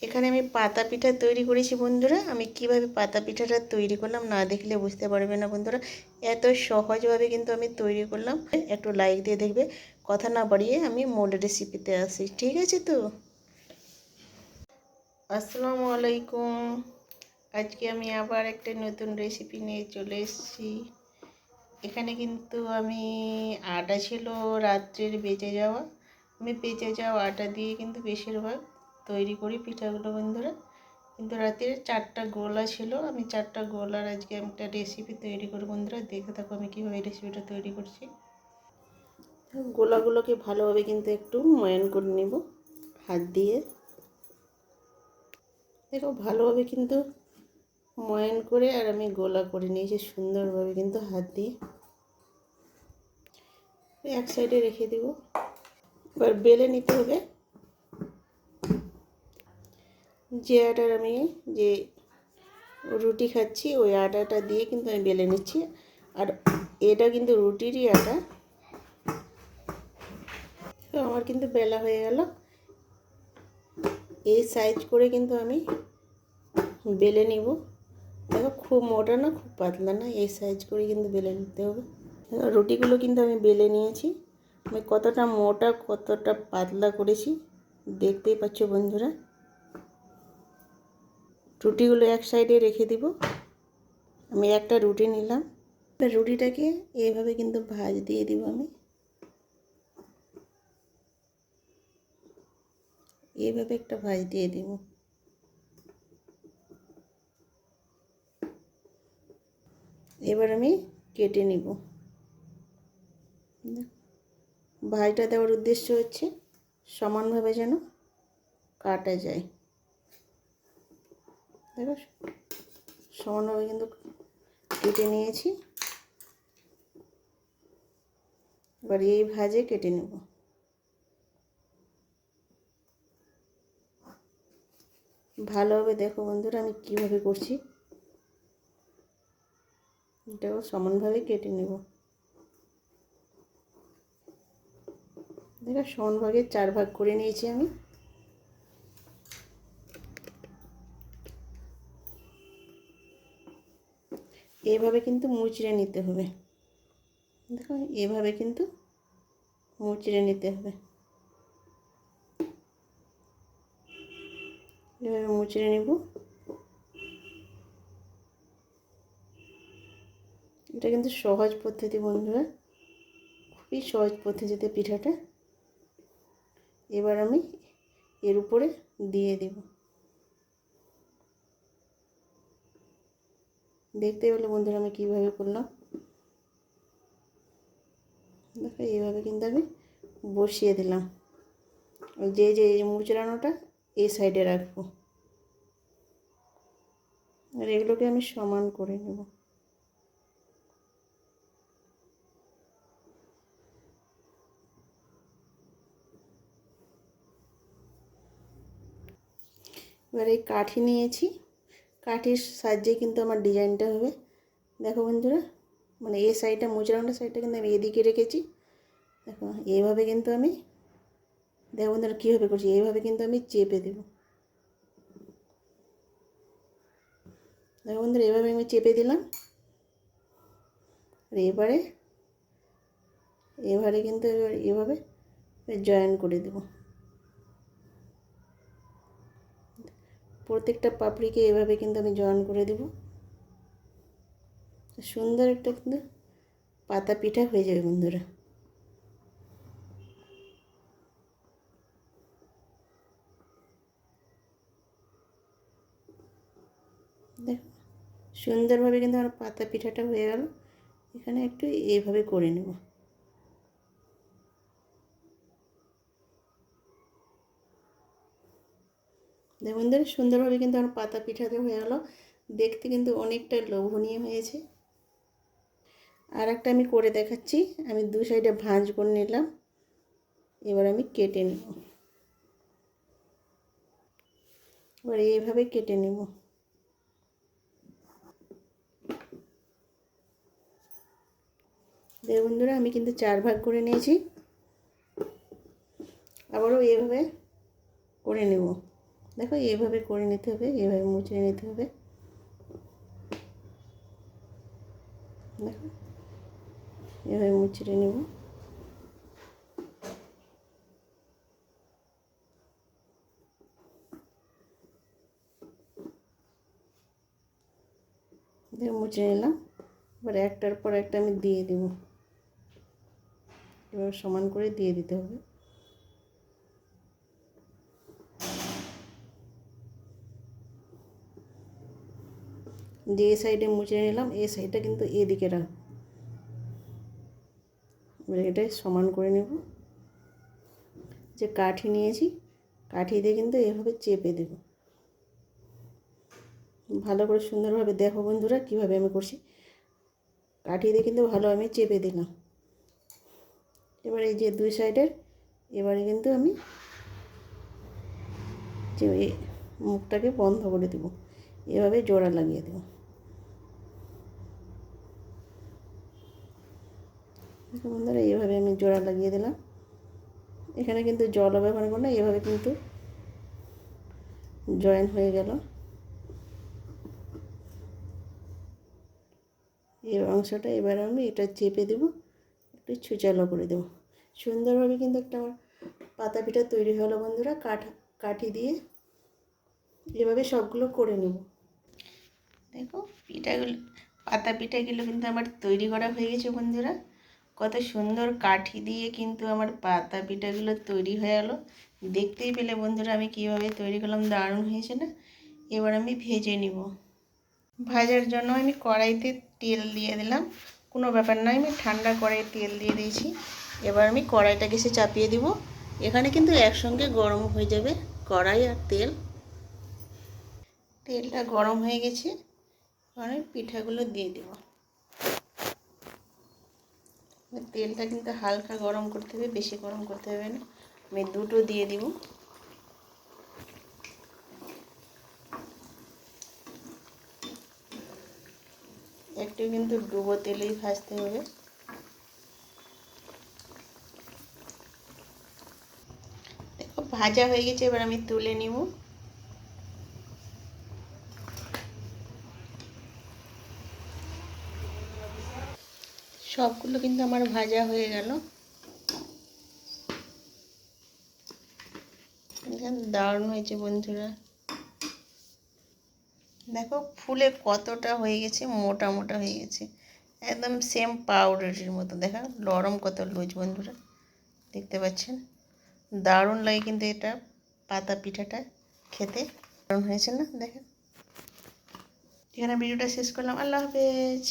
এখানে আমি পাতা পিঠা তৈরি করেছি বন্ধুরা। আমি কিভাবে পাতা পিঠাটা তৈরি করলাম না দেখলে বুঝতে পারবে না বন্ধুরা। এত সহজভাবে কিন্তু আমি তৈরি করলাম। একটু লাইক দিয়ে দেখবে। কথা না বাড়িয়ে আমি মূল রেসিপিতে আসি, ঠিক আছে তো? আসসালামু আলাইকুম। আজকে আমি আবার একটা নতুন রেসিপি নিয়ে চলে এসেছি। এখানে কিন্তু আমি আটা ছিল রাত্রের বেঁচে যাওয়া, আমি বেঁচে যাওয়া আটা দিয়ে কিন্তু বেশিরভাগ তৈরি করি পিঠাগুলো বন্ধুরা। কিন্তু রাতের 4টা গোলা ছিল, আমি 4টা গোলার আজকে আমি একটা রেসিপি তৈরি করি বন্ধুরা। দেখে থাকো আমি কীভাবে রেসিপিটা তৈরি করছি। গোলাগুলোকে ভালোভাবে কিন্তু একটু ময়ান করে নেব হাত দিয়ে। দেখো ভালোভাবে কিন্তু ময়ান করে আর আমি গোলা করে নিয়েছি সুন্দরভাবে কিন্তু হাত দিয়ে। এক সাইডে রেখে দেব। এবার বেলে নিতে হবে। যে আটার আমি যে রুটি খাচ্ছি ওই আটাটা দিয়ে কিন্তু আমি বেলে নিচ্ছি। আর এটা কিন্তু রুটিরই আটা। তো আমার কিন্তু বেলা হয়ে গেল। এই সাইজ করে কিন্তু আমি বেলে নিব। দেখো খুব মোটা না খুব পাতলা না, এই সাইজ করে কিন্তু বেলে নিতে হবে। রুটিগুলো কিন্তু আমি বেলে নিয়েছি। আমি কতটা মোটা কতটা পাতলা করেছি দেখতেই পাচ্ছ বন্ধুরা। রুটিগুলো এক সাইডে রেখে দিব। আমি একটা রুটি নিলাম। রুটিটাকে এইভাবে কিন্তু ভাঁজ দিয়ে দিব। আমি এইভাবে একটা ভাঁজ দিয়ে দিব। এবার আমি কেটে নিব। ভাঁজটা দেওয়ার উদ্দেশ্য হচ্ছে সমানভাবে যেন কাটা যায়। দেখো সমানভাবে কিন্তু কেটে নিয়েছি। এবার এই ভাঁজে কেটে নেব। ভালোভাবে দেখো বন্ধুরা আমি কিভাবে করছি। এটাও সমানভাবে কেটে নেব। দেখো সমান ভাগে 4 ভাগ করে নিয়েছি আমি। এইভাবে কিন্তু মুচড়ে নিতে হবে। দেখো এইভাবে কিন্তু মুচড়ে নিতে হবে। এভাবে মুচড়ে নেব। এটা কিন্তু সহজ পদ্ধতি বন্ধুরা, খুবই সহজ পদ্ধতিতে পিঠাটা। এবার আমি এর উপরে দিয়ে দেব। দেখতে পেলে বন্ধুরা আমি কিভাবে করলাম। দেখো এইভাবে কিন্তু আমি বসিয়ে দিলাম। যে যে মুচড়ানোটা এই সাইডে রাখবো। আর এগুলোকে আমি সমান করে নেব। এবার এই কাঠি নিয়েছি, কাঠির সাহায্যে কিন্তু আমার ডিজাইনটা হবে। দেখো বন্ধুরা, মানে এই সাইডটা মুচড়ানোটা সাইডটা কিন্তু আমি এদিকে রেখেছি। দেখো এইভাবে কিন্তু আমি, দেখো বন্ধুরা কীভাবে করছি, এইভাবে কিন্তু আমি চেপে দেব। দেখো বন্ধুরা এইভাবে আমি চেপে দিলাম। আর এবারে কিন্তু এভাবে জয়েন করে দেব। প্রত্যেকটা পাপড়িকে এভাবে কিন্তু আমি জয়েন করে দেব। সুন্দর একটা কিন্তু পাতা পিঠা হয়ে যাবে বন্ধুরা। দেখো সুন্দরভাবে কিন্তু আমার পাতা পিঠাটা হয়ে গেল। এখানে একটু এইভাবে করে নেব। দেখো বন্ধুরা সুন্দরভাবে কিন্তু আমার পাতা পিঠাটা হয়ে গেল। দেখতে কিন্তু অনেকটা লোভনীয় হয়েছে। আর একটা আমি করে দেখাচ্ছি। আমি দু সাইডে ভাঁজ করে নিলাম। এবার আমি কেটে নেব। এবার এইভাবে কেটে নেব। দেখো বন্ধুরা আমি কিন্তু 4 ভাগ করে নিয়েছি। আবারও এইভাবে করে নেব। দেখো এইভাবে করে নিতে হবে, এইভাবে মুচড়ে নিতে হবে। দেখো এভাবে মুচড়ে নেব। দেখো মুচড়ে নিলাম। এবার একটার পর একটা আমি দিয়ে দেব। এবার সমান করে দিয়ে দিতে হবে। যে সাইডে মুচড়ে নিলাম এই সাইডটা কিন্তু এদিকে রাখবো। এটাই সমান করে নেব। যে কাঠি নিয়েছি কাঠি দিয়ে কিন্তু এভাবে চেপে দেব ভালো করে সুন্দরভাবে। দেখো বন্ধুরা কীভাবে আমি করছি, কাঠি দিয়ে কিন্তু ভালো আমি চেপে দিলাম। এবার এই যে দুই সাইডের এবারে কিন্তু আমি যে মুখটাকে বন্ধ করে দেব, এভাবে জোড়া লাগিয়ে দেব। দেখো বন্ধুরা এইভাবে আমি জোড়া লাগিয়ে দিলাম। এখানে কিন্তু জলও ব্যবহার করব না, এভাবে কিন্তু জয়েন হয়ে গেল। এই অংশটা এবার আমি এটা চেপে দেব, একটু ছুচালো করে দেব। সুন্দরভাবে কিন্তু একটা আমার পাতা পিঠা তৈরি হলো বন্ধুরা। কাঠি দিয়ে এভাবে সবগুলো করে নেব। দেখো পিঠাগুলো, পাতা পিঠাগুলো কিন্তু আমার তৈরি করা হয়ে গেছে বন্ধুরা। কত সুন্দর কাঠি দিয়ে কিন্তু আমার পাতা পিঠাগুলো তৈরি হয়ে গেলো। দেখতেই পেলে বন্ধুরা আমি কীভাবে তৈরি করলাম, দারুণ হয়েছে না? এবার আমি ভেজে নিব। ভাজার জন্য আমি কড়াইতে তেল দিয়ে দিলাম। কোনো ব্যাপার নয়, আমি ঠান্ডা কড়াইয়ে তেল দিয়ে দিয়েছি। এবার আমি কড়াইটা গ্যাসে চাপিয়ে দিব। এখানে কিন্তু একসঙ্গে গরম হয়ে যাবে কড়াই আর তেল। তেলটা গরম হয়ে গেছে, এবার আমি পিঠাগুলো দিয়ে দেব। তেলটা কিন্তু হালকা গরম করতে হবে, বেশি গরম করতে হবে না। আমি দুটো দিয়ে দিব। একটু কিন্তু ডুবো তেলেই ভাজতে হবে। দেখো ভাজা হয়ে গেছে, এবার আমি তুলে নিব। সবগুলো কিন্তু আমার ভাজা হয়ে গেল। দারুণ হয়েছে বন্ধুরা। দেখো ফুলে কতটা হয়ে গেছে, মোটা মোটা হয়ে গেছে, একদম সেম পাউডারের মতো। দেখা নরম কত লুজ বন্ধুরা, দেখতে পাচ্ছেন? দারুণ লাগে কিন্তু এটা পাতা পিঠাটা খেতে। দারুণ হয়েছে না? দেখেন। এখানে ভিডিওটা শেষ করলাম। আল্লাহ হাফেজ।